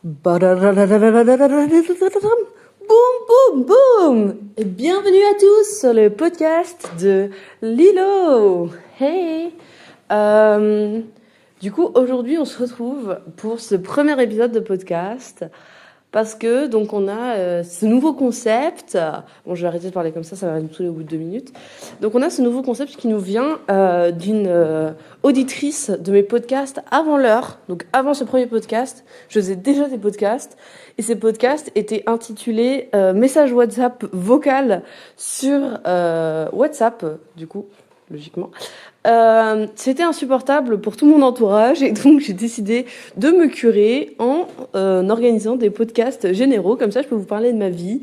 Boum, boum, boum. Et bienvenue à tous sur le podcast de Lilo. Hey. Du coup, aujourd'hui, on se retrouve pour ce premier épisode de podcast parce que donc on a ce nouveau concept. Bon, je vais arrêter de parler comme ça va nous saouler au bout de 2 minutes. Donc, on a ce nouveau concept qui nous vient d'une auditrice de mes podcasts avant l'heure. Donc, avant ce premier podcast, je faisais déjà des podcasts et ces podcasts étaient intitulés message WhatsApp vocal sur WhatsApp, du coup, logiquement. C'était insupportable pour tout mon entourage et donc j'ai décidé de me curer en organisant des podcasts généraux. Comme ça, je peux vous parler de ma vie,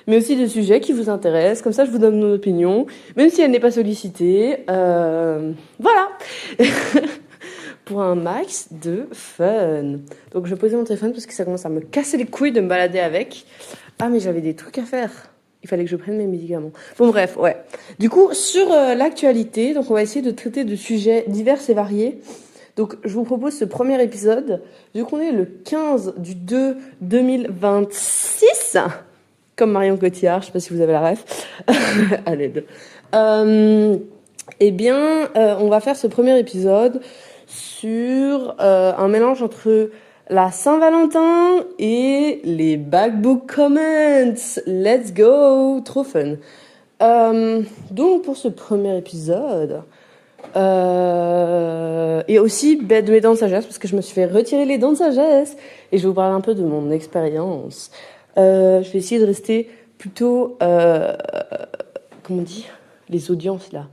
mais aussi de sujets qui vous intéressent. Comme ça, je vous donne mon opinion, même si elle n'est pas sollicitée. Voilà. Pour un max de fun. Donc, je posais mon téléphone parce que ça commence à me casser les couilles de me balader avec. Ah, mais j'avais des trucs à faire. Il fallait que je prenne mes médicaments. Bon, bref, ouais. Du coup, sur l'actualité, donc on va essayer de traiter de sujets divers et variés. Donc, je vous propose ce premier épisode, vu qu'on est le 15 du 2 2026, comme Marion Cotillard, je sais pas si vous avez la ref, à l'aide. Eh bien, on va faire ce premier épisode sur un mélange entre la Saint-Valentin et les Backbook Comments. Let's go! Trop fun. Donc, pour ce premier épisode, et aussi de mes dents de sagesse, parce que je me suis fait retirer les dents de sagesse, et je vais vous parler un peu de mon expérience. Je vais essayer de rester plutôt, comment on dit, les audiences là,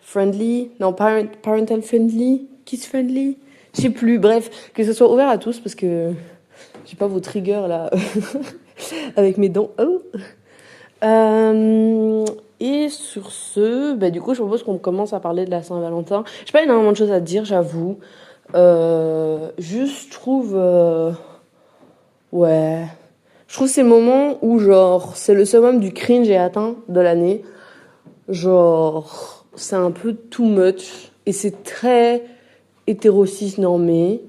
friendly, non, parental friendly, kids friendly, je sais plus, bref, que ce soit ouvert à tous, parce que j'ai pas vos triggers là, avec mes dents. Oh. Et sur ce, du coup, je propose qu'on commence à parler de la Saint-Valentin. J'ai pas énormément de choses à dire, j'avoue. Juste, je trouve... ouais... Je trouve ces moments où, genre, c'est le summum du cringe est atteint de l'année. Genre, c'est un peu too much. Et c'est très hétéro-cis normé.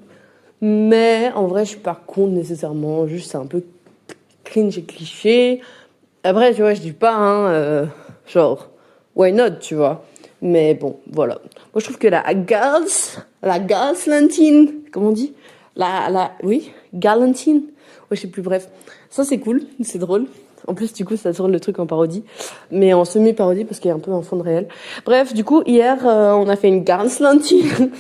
Mais, en vrai, je suis pas contre nécessairement. Juste, c'est un peu cringe et cliché. Après, tu vois, je dis pas, genre, why not, tu vois. Mais bon, voilà. Moi, je trouve que la galantine, comment on dit? Oui, galantine. Ouais, je sais plus, bref. Ça, c'est cool, c'est drôle. En plus, du coup, ça tourne le truc en parodie. Mais en semi-parodie, parce qu'il y a un peu un fond de réel. Bref, du coup, hier, on a fait une galantine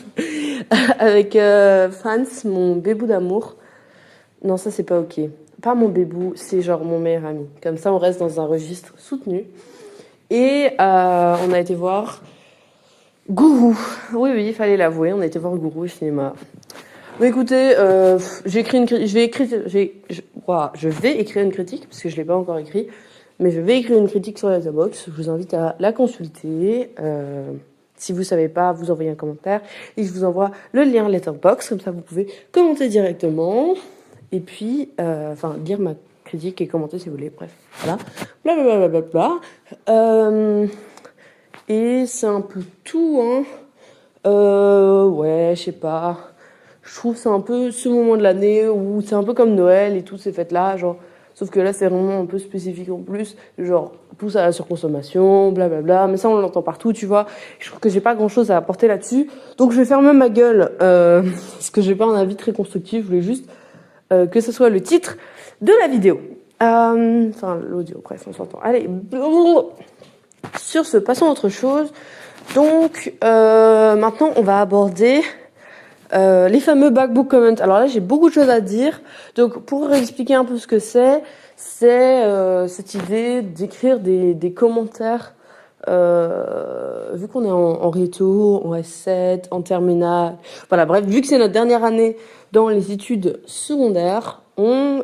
avec Fans, mon bébou d'amour. Non, ça, c'est pas ok. Pas mon bébou, c'est genre mon meilleur ami. Comme ça, on reste dans un registre soutenu. Et on a été voir Gourou. Oui, il fallait l'avouer, on a été voir Gourou au cinéma. Bon, écoutez, je vais écrire une critique, parce que je l'ai pas encore écrit, mais je vais écrire une critique sur Letterboxd. Je vous invite à la consulter. Si vous savez pas, vous envoyez un commentaire et je vous envoie le lien Letterboxd, comme ça vous pouvez commenter directement. Et puis, lire ma critique et commenter si vous voulez. Bref, voilà. Blablabla. Et c'est un peu tout, hein. Ouais, je sais pas. Je trouve que c'est un peu ce moment de l'année où c'est un peu comme Noël et toutes ces fêtes-là, genre. Sauf que là, c'est vraiment un peu spécifique en plus. Genre, pousse à la surconsommation, blablabla. Mais ça, on l'entend partout, tu vois. Je trouve que j'ai pas grand-chose à apporter là-dessus. Donc, je vais fermer ma gueule. Parce que j'ai pas un avis très constructif. Je voulais juste que ce soit le titre de la vidéo. L'audio, bref, on s'entend. Allez, sur ce, passons à autre chose. Donc, maintenant, on va aborder les fameux Backbook Comments. Alors là, j'ai beaucoup de choses à dire. Donc, pour expliquer un peu ce que c'est cette idée d'écrire des commentaires, vu qu'on est en réto, en S7, en terminale, voilà, bref, vu que c'est notre dernière année dans les études secondaires, on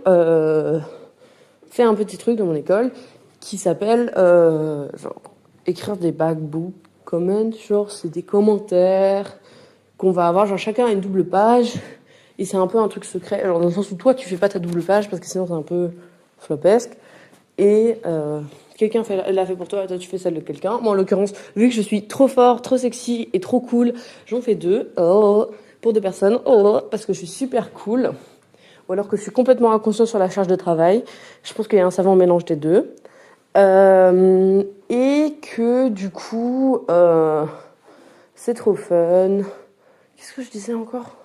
fait un petit truc dans mon école qui s'appelle écrire des Backbook Comments, genre c'est des commentaires qu'on va avoir, genre chacun a une double page et c'est un peu un truc secret, genre dans le sens où toi tu fais pas ta double page parce que sinon c'est un peu flopesque et quelqu'un l'a fait pour toi et toi tu fais celle de quelqu'un. Moi en l'occurrence, vu que je suis trop fort, trop sexy et trop cool, j'en fais 2 pour 2 personnes parce que je suis super cool. ou alors que je suis complètement inconscient sur la charge de travail. Je pense qu'il y a un savant mélange des deux. Et que du coup, c'est trop fun. Qu'est-ce que je disais encore?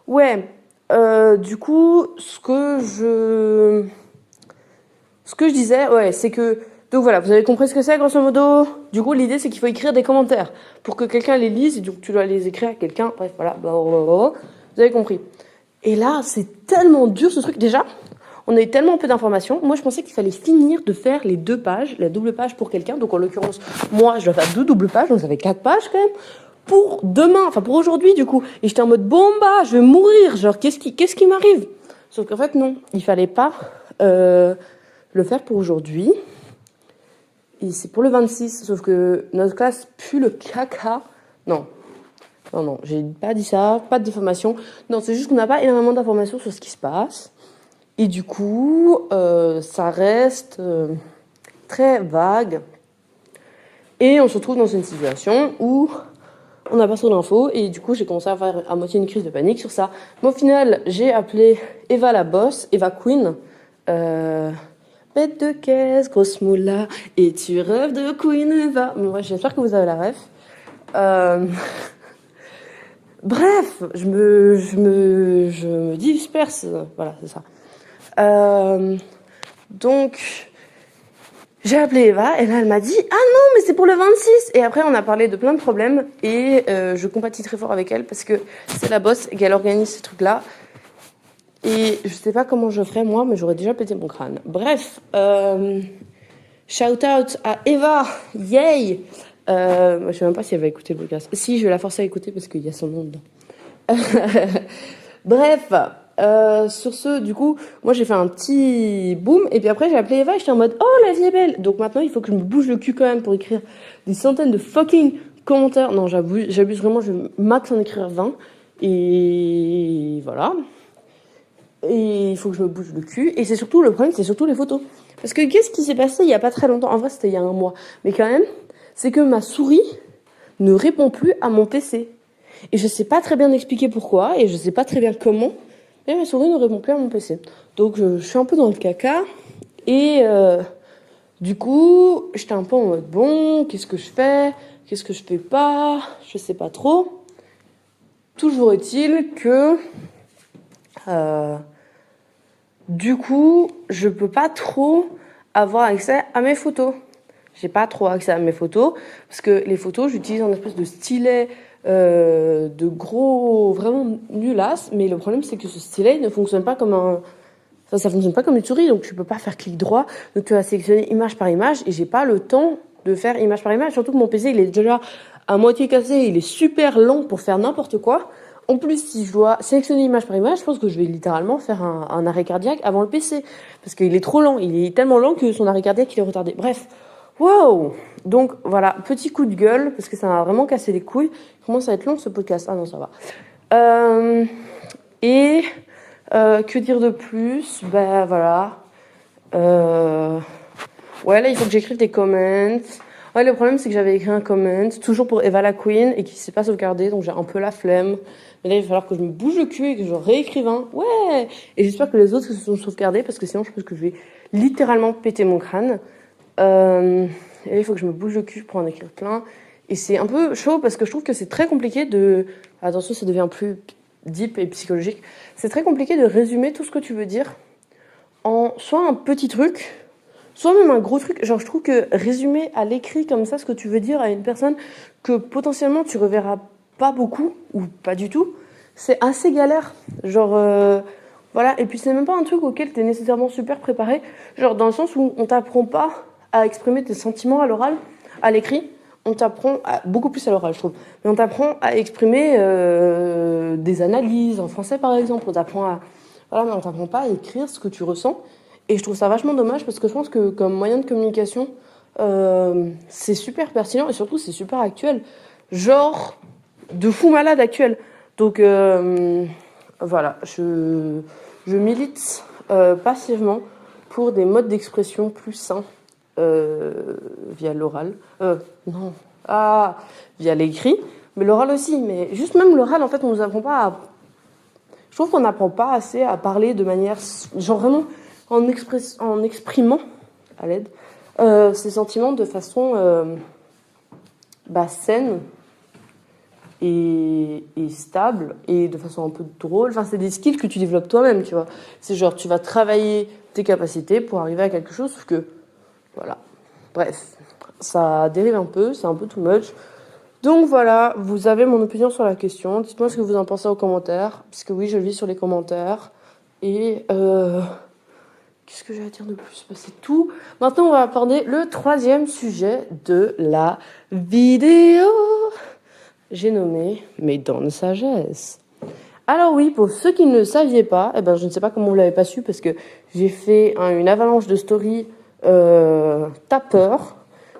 Ouais, du coup, ce que je disais, ouais, c'est que... Donc voilà, vous avez compris ce que c'est, grosso modo. Du coup, l'idée, c'est qu'il faut écrire des commentaires pour que quelqu'un les lise, et donc tu dois les écrire à quelqu'un. Bref, voilà, blablabla. Vous avez compris. Et là, c'est tellement dur, ce truc. Déjà, on a eu tellement peu d'informations. Moi, je pensais qu'il fallait finir de faire les 2 pages, la double page pour quelqu'un. Donc, en l'occurrence, moi, je dois faire 2 doubles pages, donc ça fait 4 pages quand même. Pour demain, enfin pour aujourd'hui, du coup. Et j'étais en mode, bon, bah, je vais mourir. Genre, qu'est-ce qui m'arrive? Sauf qu'en fait, non. Il fallait pas le faire pour aujourd'hui. Et c'est pour le 26, sauf que notre classe pue le caca. Non, j'ai pas dit ça, pas de diffamation. Non, c'est juste qu'on n'a pas énormément d'informations sur ce qui se passe. Et du coup, ça reste très vague. Et on se retrouve dans une situation où on n'a pas trop d'infos. Et du coup, j'ai commencé à faire à moitié une crise de panique sur ça. Mais au final, j'ai appelé Eva la boss, Eva Queen. Bête de caisse, grosse moula, et tu rêves de Queen Eva. Bon, ouais, j'espère que vous avez la ref. Bref, je me disperse. Voilà, c'est ça. Donc, j'ai appelé Eva, et là, elle m'a dit « Ah non, mais c'est pour le 26 !» Et après, on a parlé de plein de problèmes, et je compatis très fort avec elle, parce que c'est la boss, et qu'elle organise ces trucs-là. Et je sais pas comment je ferais, moi, mais j'aurais déjà pété mon crâne. Bref, shout out à Eva, yay! Je sais même pas si elle va écouter le podcast. Si, je vais la forcer à écouter parce qu'il y a son nom dedans. Bref, sur ce, du coup, moi j'ai fait un petit boom, et puis après j'ai appelé Eva, et j'étais en mode, oh la vie est belle! Donc maintenant il faut que je me bouge le cul quand même pour écrire des centaines de fucking commentaires. Non, j'abuse vraiment, je vais max en écrire 20. Et voilà. Et il faut que je me bouge le cul. Et c'est surtout, le problème, c'est surtout les photos. Parce que qu'est-ce qui s'est passé il y a pas très longtemps? En vrai, c'était il y a un mois. Mais quand même, c'est que ma souris ne répond plus à mon PC. Et je sais pas très bien expliquer pourquoi, et je sais pas très bien comment, mais ma souris ne répond plus à mon PC. Donc je suis un peu dans le caca. Et du coup, j'étais un peu en mode, bon, qu'est-ce que je fais? Qu'est-ce que je fais pas? Je sais pas trop. Toujours est-il que... du coup, je peux pas trop avoir accès à mes photos. J'ai pas trop accès à mes photos parce que les photos, j'utilise un espèce de stylet de gros, vraiment nulasse. Mais le problème, c'est que ce stylet ne fonctionne pas comme ça fonctionne pas comme une souris, donc tu peux pas faire clic droit. Donc tu vas sélectionner image par image et j'ai pas le temps de faire image par image. Surtout que mon PC, il est déjà à moitié cassé, il est super lent pour faire n'importe quoi. En plus, si je dois sélectionner image par image, je pense que je vais littéralement faire un arrêt cardiaque avant le PC. Parce qu'il est trop lent. Il est tellement lent que son arrêt cardiaque, il est retardé. Bref. Wow! Donc, voilà. Petit coup de gueule, parce que ça m'a vraiment cassé les couilles. Il commence à être long, ce podcast. Ah non, ça va. Que dire de plus? Ben, voilà. Ouais, là, il faut que j'écrive des comments. Ouais, le problème, c'est que j'avais écrit un comment, toujours pour Eva la Queen, et qui s'est pas sauvegardé, donc j'ai un peu la flemme. Mais là, il va falloir que je me bouge le cul et que je réécrive un. Ouais! Et j'espère que les autres se sont sauvegardés, parce que sinon, je pense que je vais littéralement péter mon crâne. Et là, il faut que je me bouge le cul pour en écrire plein. Et c'est un peu chaud, parce que je trouve que c'est très compliqué de... Attention, ça devient plus deep et psychologique. C'est très compliqué de résumer tout ce que tu veux dire en soit un petit truc, soit même un gros truc. Genre, je trouve que résumer à l'écrit comme ça ce que tu veux dire à une personne que potentiellement tu reverras pas beaucoup ou pas du tout, c'est assez galère. Genre, voilà. Et puis, c'est même pas un truc auquel t'es nécessairement super préparé. Genre, dans le sens où on t'apprend pas à exprimer tes sentiments à l'oral, à l'écrit. On t'apprend beaucoup plus à l'oral, je trouve. Mais on t'apprend à exprimer des analyses en français, par exemple. On t'apprend à... Voilà, mais on t'apprend pas à écrire ce que tu ressens. Et je trouve ça vachement dommage parce que je pense que comme moyen de communication, c'est super pertinent et surtout c'est super actuel. Genre de fou malade actuel. Donc voilà, je milite passivement pour des modes d'expression plus sains via l'oral. Non, via l'écrit, mais l'oral aussi. Mais juste même l'oral, en fait, on nous apprend pas à Je trouve qu'on n'apprend pas assez à parler de manière, genre vraiment en exprimant à l'aide ses sentiments de façon saine et stable et de façon un peu drôle. Enfin, c'est des skills que tu développes toi-même, tu vois. C'est genre, tu vas travailler tes capacités pour arriver à quelque chose, sauf que, voilà. Bref, ça dérive un peu, c'est un peu too much. Donc voilà, vous avez mon opinion sur la question. Dites-moi ce que vous en pensez aux commentaires, parce que oui, je vis sur les commentaires. Et qu'est-ce que j'ai à dire de plus? C'est tout. Maintenant, on va aborder le 3e sujet de la vidéo. J'ai nommé mes dents de sagesse. Alors oui, pour ceux qui ne le saviez pas, je ne sais pas comment vous l'avez pas su, parce que j'ai fait une avalanche de stories tapeurs.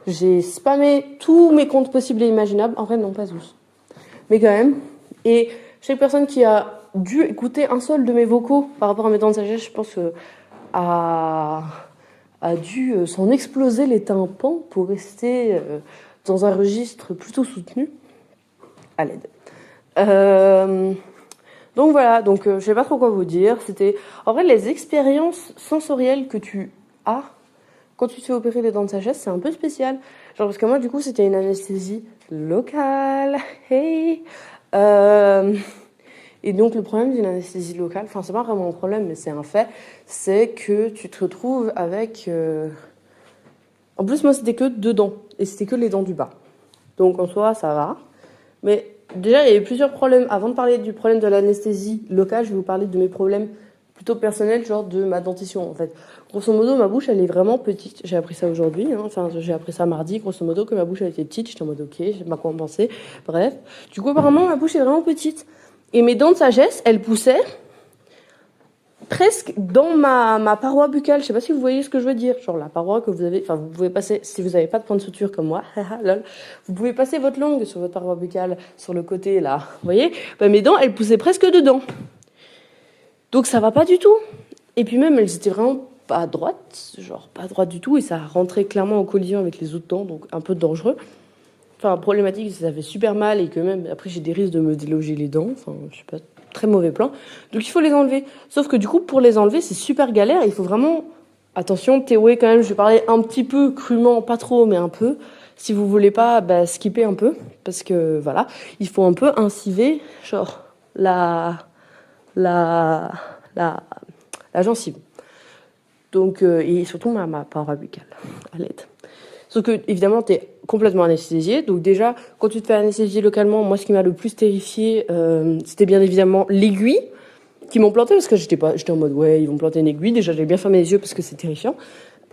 J'ai spammé tous mes comptes possibles et imaginables. En vrai, non, pas tous. Mais quand même. Et chaque personne qui a dû écouter un seul de mes vocaux par rapport à mes dents de sagesse, je pense a dû s'en exploser les tympans pour rester dans un registre plutôt soutenu à l'aide. Donc voilà, je sais pas trop quoi vous dire. C'était en vrai les expériences sensorielles que tu as quand tu te fais opérer les dents de sagesse, c'est un peu spécial. Genre parce que moi du coup c'était une anesthésie locale. Hey. Et donc le problème d'une anesthésie locale, enfin c'est pas vraiment un problème mais c'est un fait, c'est que tu te retrouves avec en plus moi c'était que 2 dents et c'était que les dents du bas. Donc en soi ça va. Mais déjà, il y a eu plusieurs problèmes. Avant de parler du problème de l'anesthésie locale, je vais vous parler de mes problèmes plutôt personnels, genre de ma dentition, en fait. Grosso modo, ma bouche, elle est vraiment petite. J'ai appris ça aujourd'hui, enfin, j'ai appris ça mardi, grosso modo, que ma bouche, elle était petite. J'étais en mode, ok, je sais pas quoi en penser. Bref. Du coup, apparemment, ma bouche est vraiment petite. Et mes dents de sagesse, elles poussaient presque dans ma paroi buccale. Je sais pas si vous voyez ce que je veux dire. Genre la paroi que vous avez, enfin vous pouvez passer, si vous n'avez pas de point de suture comme moi, lol, vous pouvez passer votre langue sur votre paroi buccale, sur le côté là. Vous voyez? Mes dents, elles poussaient presque dedans. Donc ça va pas du tout. Et puis même, elles étaient vraiment pas droites, genre pas droites du tout, et ça rentrait clairement en collision avec les autres dents, donc un peu dangereux. Enfin, problématique, ça fait super mal et que même après j'ai des risques de me déloger les dents. Enfin, je sais pas, très mauvais plan. Donc il faut les enlever. Sauf que du coup, pour les enlever, c'est super galère. Il faut vraiment, attention, Théoé quand même, je vais parler un petit peu crûment, pas trop, mais un peu. Si vous voulez pas, skipper un peu, parce que voilà, il faut un peu inciver, genre la gencive. Donc et surtout ma paroi buccale à l'aide. Sauf que, évidemment, t'es complètement anesthésié. Donc déjà, quand tu te fais anesthésier localement, moi, ce qui m'a le plus terrifié, c'était bien évidemment l'aiguille qui m'ont planté, parce que j'étais en mode, ouais, ils vont planter une aiguille. Déjà, j'avais bien fermé les yeux parce que c'est terrifiant.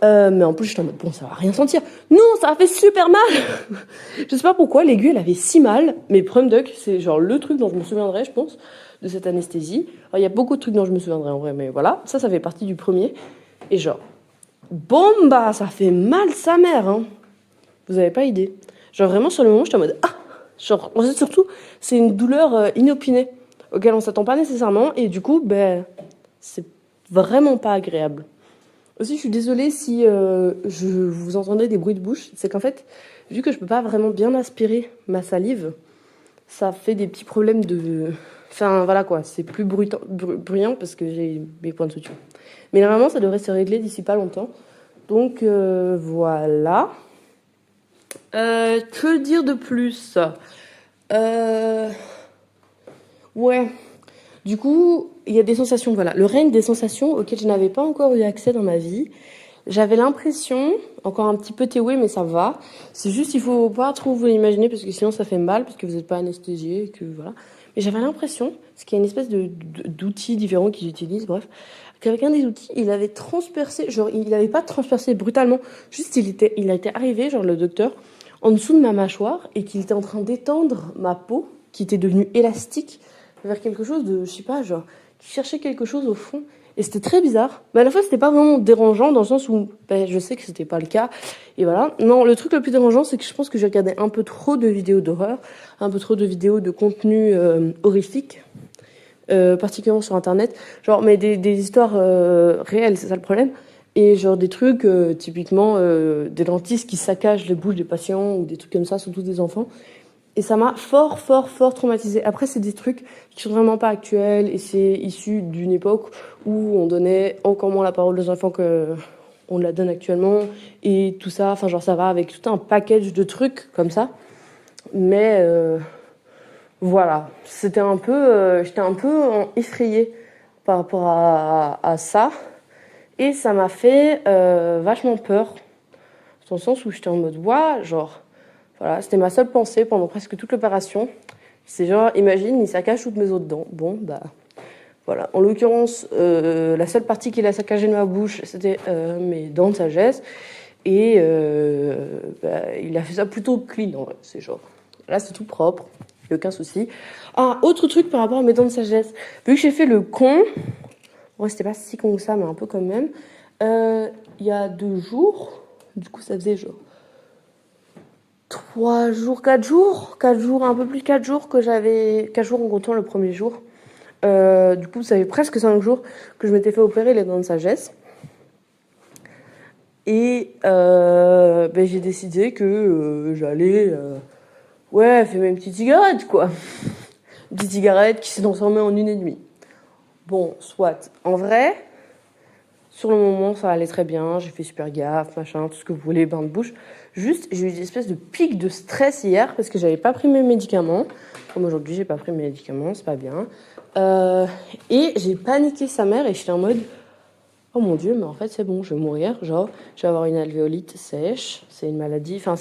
Mais en plus, j'étais en mode, bon, ça va rien sentir. Non, ça a fait super mal. Je sais pas pourquoi, l'aiguille, elle avait si mal. Mais Prumduck, c'est genre le truc dont je me souviendrai, je pense, de cette anesthésie. Alors, il y a beaucoup de trucs dont je me souviendrai en vrai, mais voilà. Ça fait partie du premier. Et genre, bomba, ça fait mal sa mère, hein. Vous avez pas idée. Genre vraiment sur le moment, j'étais en mode ah. Genre en fait, surtout, c'est une douleur inopinée auquel on s'attend pas nécessairement et du coup, c'est vraiment pas agréable. Aussi, je suis désolée si je vous entendez des bruits de bouche. C'est qu'en fait, vu que je peux pas vraiment bien aspirer ma salive, ça fait des petits problèmes de. Enfin voilà quoi, c'est plus bruyant parce que j'ai mes points de suture. Mais normalement, ça devrait se régler d'ici pas longtemps. Donc voilà. Que dire de plus? Ouais. Du coup, il y a des sensations, voilà. Le règne des sensations auxquelles je n'avais pas encore eu accès dans ma vie. J'avais l'impression, encore un petit peu théoé, mais ça va. C'est juste, il faut pas trop vous l'imaginer parce que sinon ça fait mal, parce que vous n'êtes pas anesthésié, et que voilà. Mais j'avais l'impression, parce qu'il y a une espèce d'outils différents qu'ils utilisent, bref, qu'avec un des outils, il avait transpercé, genre, il n'avait pas transpercé brutalement, juste il a été arrivé, genre le docteur, en dessous de ma mâchoire, et qu'il était en train d'étendre ma peau, qui était devenue élastique, vers quelque chose de, je sais pas, genre, qui cherchait quelque chose au fond. Et c'était très bizarre. Mais à la fois, c'était pas vraiment dérangeant, dans le sens où je sais que c'était pas le cas. Et voilà. Non, le truc le plus dérangeant, c'est que je pense que j'ai regardé un peu trop de vidéos d'horreur, un peu trop de vidéos de contenu horrifique, particulièrement sur Internet. Genre, mais des histoires réelles, c'est ça le problème. Et genre des trucs, typiquement, des dentistes qui saccagent les bouches des patients, ou des trucs comme ça, surtout des enfants. Et ça m'a fort, fort, fort traumatisée. Après, c'est des trucs qui sont vraiment pas actuels et c'est issu d'une époque où on donnait encore moins la parole aux enfants que on la donne actuellement et tout ça. Enfin, genre, ça va avec tout un package de trucs comme ça. Mais voilà, j'étais un peu effrayée par rapport à ça. Et ça m'a fait vachement peur. Dans le sens où j'étais en mode, ouah, genre, voilà, c'était ma seule pensée pendant presque toute l'opération. C'est genre, imagine, il saccage toutes mes os dedans. Bon, bah, voilà. En l'occurrence, la seule partie qu'il a saccagée de ma bouche, c'était mes dents de sagesse. Et bah, il a fait ça plutôt clean, en vrai. C'est genre, là, c'est tout propre, il n'y a aucun souci. Ah, autre truc par rapport à mes dents de sagesse. Vu que j'ai fait le con, ouais, c'était pas si con que ça, mais un peu quand même. Il y a 2 jours, du coup, ça faisait genre 3 jours, 4 jours, 4 jours, un peu plus de 4 jours que j'avais, 4 jours en comptant le premier jour. Du coup, ça fait presque 5 jours que je m'étais fait opérer les dents de sagesse. Et ben, j'ai décidé que j'allais ouais, fumer une petite cigarette, quoi. Une petite cigarette qui s'est transformée en 1,5. Bon, soit. En vrai, sur le moment, ça allait très bien. J'ai fait super gaffe, machin, tout ce que vous voulez, bain de bouche. Juste, j'ai eu une espèce de pic de stress hier parce que j'avais pas pris mes médicaments. Comme aujourd'hui, j'ai pas pris mes médicaments, c'est pas bien. Et j'ai paniqué sa mère et j'étais en mode... Oh mon Dieu, mais en fait, c'est bon, je vais mourir. Genre, je vais avoir une alvéolite sèche. C'est une maladie. Enfin,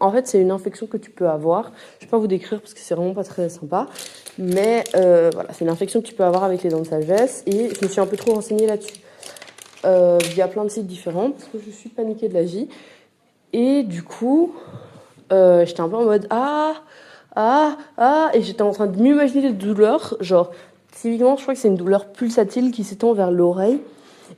en fait, c'est une infection que tu peux avoir. Je vais pas vous décrire parce que c'est vraiment pas très sympa. Mais voilà, c'est une infection que tu peux avoir avec les dents de sagesse. Et je me suis un peu trop renseignée là-dessus. Via plein de sites différents parce que je suis paniquée de la vie. Et du coup, j'étais un peu en mode et j'étais en train de m'imaginer les douleurs. Genre, typiquement, je crois que c'est une douleur pulsatile qui s'étend vers l'oreille.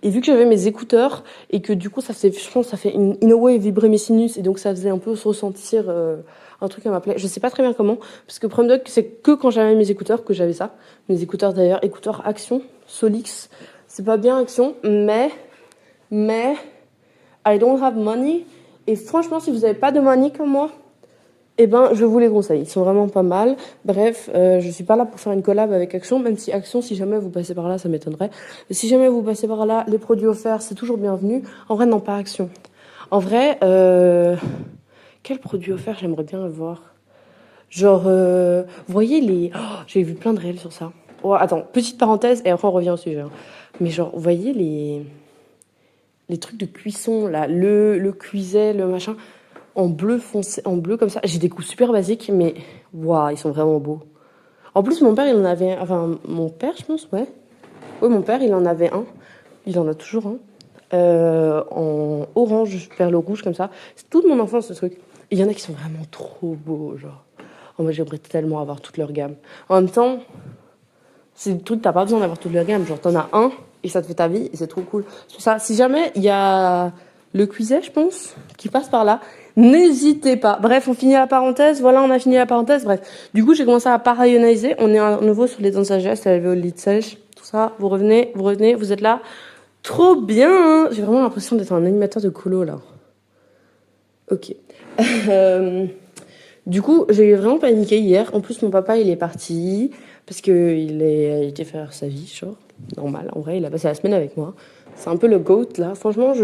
Et vu que j'avais mes écouteurs et que du coup ça faisait, je pense, ça fait in a way vibrer mes sinus et donc ça faisait un peu se ressentir un truc à ma plaie. Je sais pas très bien comment, parce que problème de c'est que quand j'avais mes écouteurs que j'avais ça. Mes écouteurs d'ailleurs, écouteurs Action, Solix. C'est pas bien Action, mais I don't have money. Et franchement, si vous avez pas de money comme moi, eh ben, je vous les conseille. Ils sont vraiment pas mal. Bref, je suis pas là pour faire une collab avec Action, même si Action, si jamais vous passez par là, ça m'étonnerait. Mais si jamais vous passez par là, les produits offerts, c'est toujours bienvenu. En vrai, non, pas Action. En vrai, quel produit offert j'aimerais bien avoir? Genre, vous voyez les... Oh, j'ai vu plein de réels sur ça. Oh, attends, petite parenthèse, et après on revient au sujet. Hein. Mais genre, vous voyez les trucs de cuisson, là, le cuiset, le machin... en bleu foncé, en bleu comme ça. J'ai des goûts super basiques, mais waouh, ils sont vraiment beaux. En plus, mon père, il en avait, enfin, mon père, je pense, ouais. Oui, mon père, il en avait un. Il en a toujours un. En orange, perle rouge, comme ça. C'est toute mon enfance, ce truc. Il y en a qui sont vraiment trop beaux, genre. Oh, moi, j'aimerais tellement avoir toute leur gamme. En même temps, c'est des trucs, t'as pas besoin d'avoir toute leur gamme. Genre, t'en as un, et ça te fait ta vie, et c'est trop cool. C'est ça, si jamais il y a le cuiset, je pense, qui passe par là, n'hésitez pas. Bref, on finit la parenthèse. Voilà, on a fini la parenthèse. Bref, du coup, j'ai commencé à parayoniser. On est à nouveau sur les dents de sagesse, la alvéolite sèche, tout ça. Vous revenez, vous êtes là. Trop bien, hein. J'ai vraiment l'impression d'être un animateur de colo, là. Ok. Du coup, j'ai vraiment paniqué hier. En plus, mon papa, il est parti parce qu'il était faire sa vie, genre. Normal, en vrai, il a passé la semaine avec moi. C'est un peu le GOAT, là. Franchement,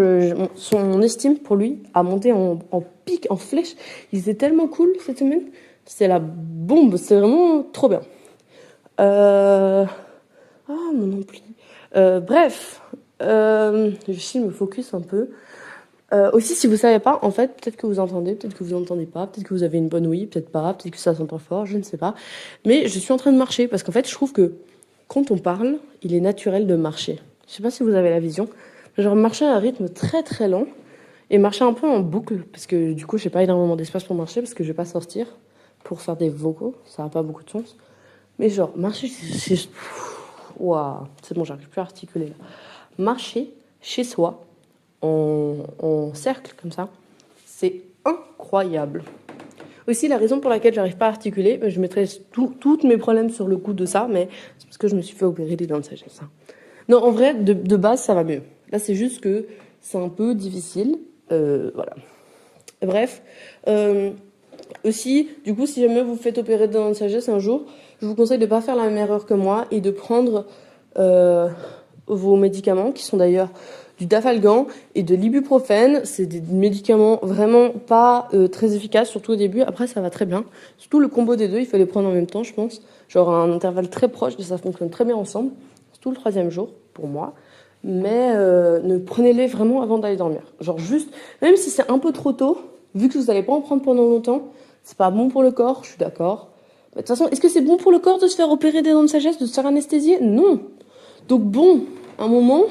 son estime pour lui a monté en pic, en flèche. Il était tellement cool cette semaine. C'était la bombe. C'était vraiment trop bien. Ah, mon ampli. Bref, je vais me focus un peu. Aussi, si vous savez pas, en fait, peut-être que vous entendez, peut-être que vous entendez pas, peut-être que vous avez une bonne ouïe, peut-être pas, peut-être que ça s'entend fort, je ne sais pas. Mais je suis en train de marcher parce qu'en fait, je trouve que quand on parle, il est naturel de marcher. Je sais pas si vous avez la vision. Genre marcher à un rythme très très lent et marcher un peu en boucle parce que du coup, j'ai pas énormément d'espace pour marcher parce que je vais pas sortir pour faire des vocaux, ça a pas beaucoup de sens. Mais genre marcher, c'est waouh, c'est bon, j'arrive plus à articuler là. Marcher chez soi en cercle comme ça, c'est incroyable. Aussi, la raison pour laquelle j'arrive pas à articuler, je mettrai tous mes problèmes sur le coup de ça, mais c'est parce que je me suis fait opérer des dents de sagesse. Hein. Non, en vrai, de base, ça va mieux. Là, c'est juste que c'est un peu difficile. Voilà. Bref. Aussi, du coup, si jamais vous faites opérer des dents de sagesse un jour, je vous conseille de ne pas faire la même erreur que moi et de prendre vos médicaments, qui sont d'ailleurs du Dafalgan et de l'ibuprofène. C'est des médicaments vraiment pas très efficaces, surtout au début. Après, ça va très bien. Surtout le combo des deux, il faut les prendre en même temps, je pense. Genre à un intervalle très proche, ça fonctionne très bien ensemble. Surtout le 3e jour, pour moi. Mais ne prenez-les vraiment avant d'aller dormir. Genre juste, même si c'est un peu trop tôt, vu que vous n'allez pas en prendre pendant longtemps, c'est pas bon pour le corps, je suis d'accord. De toute façon, est-ce que c'est bon pour le corps de se faire opérer des dents de sagesse, de se faire anesthésier? Non. Donc bon, à un moment,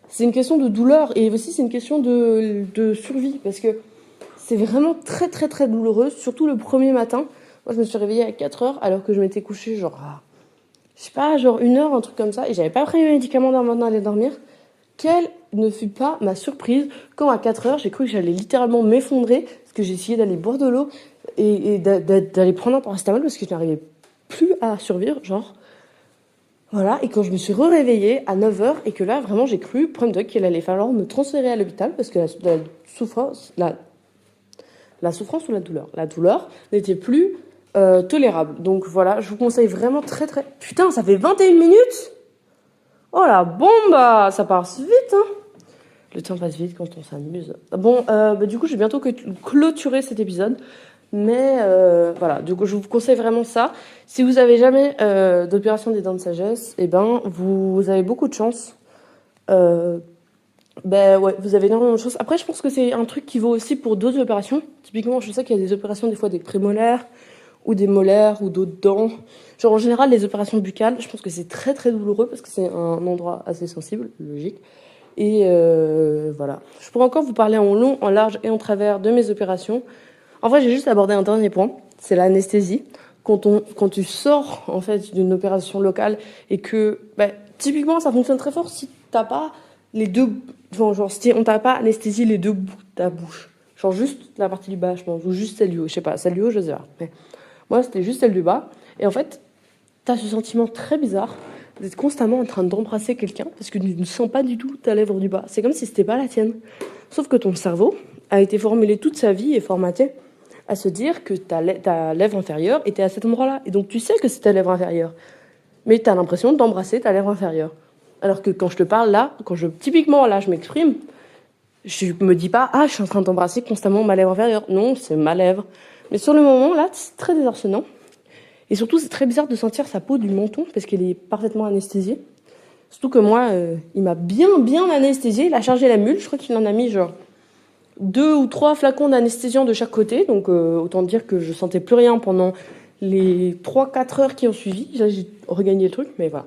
c'est une question de douleur et aussi c'est une question de survie parce que c'est vraiment très très très douloureux, surtout le premier matin. Moi, je me suis réveillée à 4h alors que je m'étais couchée genre, je sais pas, genre 1h, un truc comme ça, et j'avais pas pris mes médicaments avant d'aller dormir. Quelle ne fut pas ma surprise quand à 4h, j'ai cru que j'allais littéralement m'effondrer parce que j'ai essayé d'aller boire de l'eau et d'aller prendre un paracétamol parce que je n'arrivais plus à survivre, genre. Voilà, et quand je me suis réveillée à 9h et que là, vraiment, j'ai cru, prendre qu'il allait falloir me transférer à l'hôpital parce que la souffrance, la souffrance ou la douleur n'était plus tolérable. Donc voilà, je vous conseille vraiment très très... Putain, ça fait 21 minutes. Oh la bombe, ça passe vite, hein. Le temps passe vite quand on s'amuse. Bon, du coup, je vais bientôt clôturer cet épisode. Mais voilà, du coup, je vous conseille vraiment ça. Si vous avez jamais d'opération des dents de sagesse, eh ben, vous avez beaucoup de chance. Ouais, vous avez énormément de chance. Après, je pense que c'est un truc qui vaut aussi pour d'autres opérations. Typiquement, je sais qu'il y a des opérations, des fois, des prémolaires, ou des molaires, ou d'autres dents. Genre, en général, les opérations buccales, je pense que c'est très, très douloureux parce que c'est un endroit assez sensible, logique. Et voilà. Je pourrais encore vous parler en long, en large et en travers de mes opérations. En vrai, j'ai juste abordé un dernier point, c'est l'anesthésie. Quand tu sors en fait d'une opération locale et que typiquement ça fonctionne très fort si t'as pas les deux, genre si on t'a pas anesthésié les deux bouts de ta bouche, genre juste la partie du bas, je pense, ou juste celle du haut, je sais pas, celle du haut, je sais pas. Mais moi, c'était juste celle du bas. Et en fait, t'as ce sentiment très bizarre d'être constamment en train d'embrasser quelqu'un parce que tu ne sens pas du tout ta lèvre du bas. C'est comme si c'était pas la tienne. Sauf que ton cerveau a été formulé toute sa vie et formaté à se dire que ta lèvre inférieure était à cet endroit-là. Et donc tu sais que c'est ta lèvre inférieure. Mais tu as l'impression d'embrasser ta lèvre inférieure. Alors que quand je te parle là, typiquement là je m'exprime, je me dis pas, je suis en train d'embrasser constamment ma lèvre inférieure. Non, c'est ma lèvre. Mais sur le moment là, c'est très désarçonnant. Et surtout, c'est très bizarre de sentir sa peau du menton parce qu'elle est parfaitement anesthésiée. Surtout que moi, il m'a bien anesthésié. Il a chargé la mule. Je crois qu'il en a mis genre 2 ou 3 flacons d'anesthésiant de chaque côté. Donc autant dire que je sentais plus rien pendant les 3-4 heures qui ont suivi. J'ai regagné le truc, mais voilà.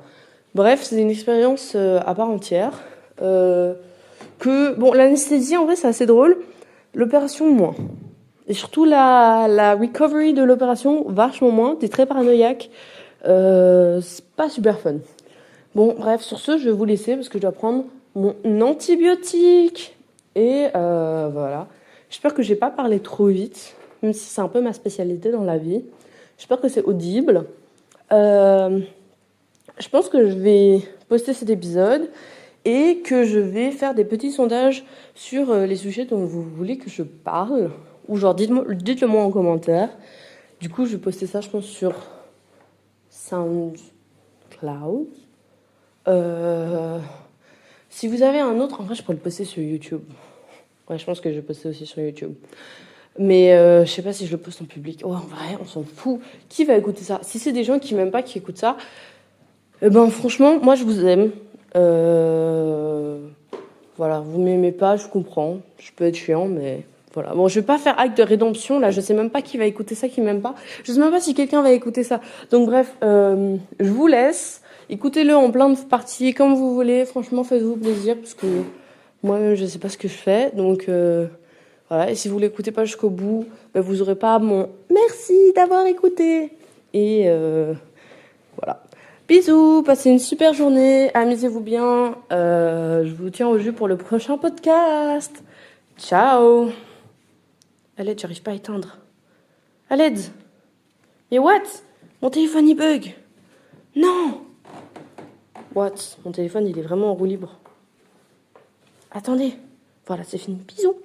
Bref, c'est une expérience à part entière. L'anesthésie, en vrai, c'est assez drôle. L'opération, moins. Et surtout, la recovery de l'opération, vachement moins. T'es très paranoïaque. C'est pas super fun. Bon, bref, sur ce, je vais vous laisser parce que je dois prendre mon antibiotique. Et voilà. J'espère que j'ai pas parlé trop vite, même si c'est un peu ma spécialité dans la vie. J'espère que c'est audible. Je pense que je vais poster cet épisode et que je vais faire des petits sondages sur les sujets dont vous voulez que je parle. Ou genre, dites-le moi en commentaire. Du coup, je vais poster ça, je pense, sur SoundCloud. Si vous avez un autre, en vrai, je pourrais le poster sur YouTube. Ouais, je pense que je vais poster aussi sur YouTube. Mais je sais pas si je le poste en public. Oh, en vrai, on s'en fout. Qui va écouter ça? Si c'est des gens qui m'aiment pas, qui écoutent ça, franchement, moi, je vous aime. Voilà, vous m'aimez pas, je comprends. Je peux être chiant, mais voilà. Bon, je vais pas faire acte de rédemption, là. Je sais même pas qui va écouter ça, qui m'aime pas. Je sais même pas si quelqu'un va écouter ça. Donc bref, je vous laisse. Écoutez-le en plein de parties, comme vous voulez. Franchement, faites-vous plaisir, parce que moi, je sais pas ce que je fais. Donc voilà. Et si vous l'écoutez pas jusqu'au bout, vous aurez pas mon merci d'avoir écouté. Et voilà. Bisous, passez une super journée, amusez-vous bien. Je vous tiens au jus pour le prochain podcast. Ciao. À l'aide, j'arrive pas à éteindre. À l'aide. Mais what? Mon téléphone il bug. Non. What? Mon téléphone il est vraiment en roue libre. Attendez. Voilà, c'est fini. Bisous.